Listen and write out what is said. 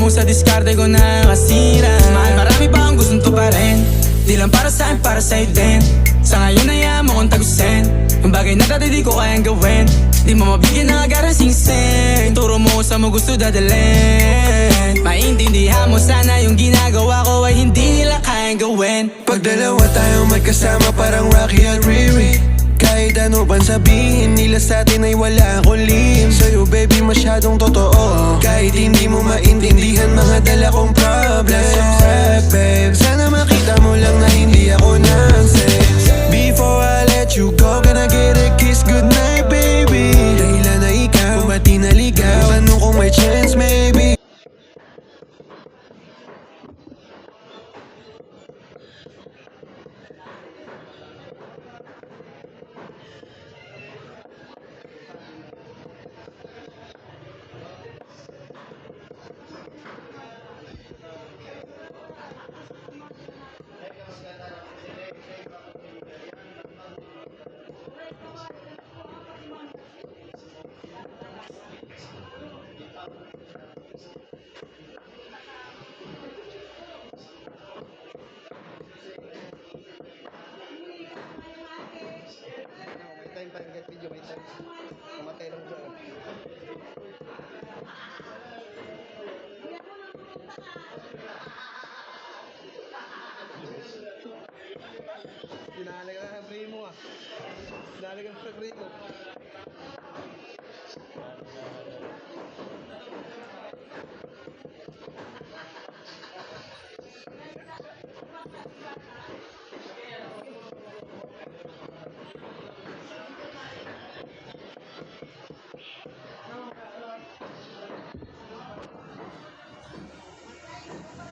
mo sa diskarte ko nakakasira. Mahal, marami pa ang gustong tuparin. Di lang para sa'kin, para sa'yo din. Sa ngayon hayaan mo kong tagusin yung bagay na dati di ko kayang gawin. Di mo mabigyan ng agarang singsing. Turo mo sa mo gusto dadalhin. Maintindihan mo sana yung ginagawa ko ay hindi nila kayang gawin. Pag dalawa tayong magkasama parang Rocky at Riri. Kahit ano bang sabihin nila sa'tin ay wala akong lihim. Sa'yo baby masyadong totoo. Kahit hindi mo maintindihan mga dala kong problems. Babe, sana makita mo lang na hindi ako nonsense. Before I let you go, can I get a kiss goodnight baby? Dahilan na ikaw, ba't di naligaw? Tanong kung may chance maybe. May time pa yung get video, may time. Mamatay lang dyan. Dinalaga ka sa frame mo ah. Dinalaga ka sa frame mo.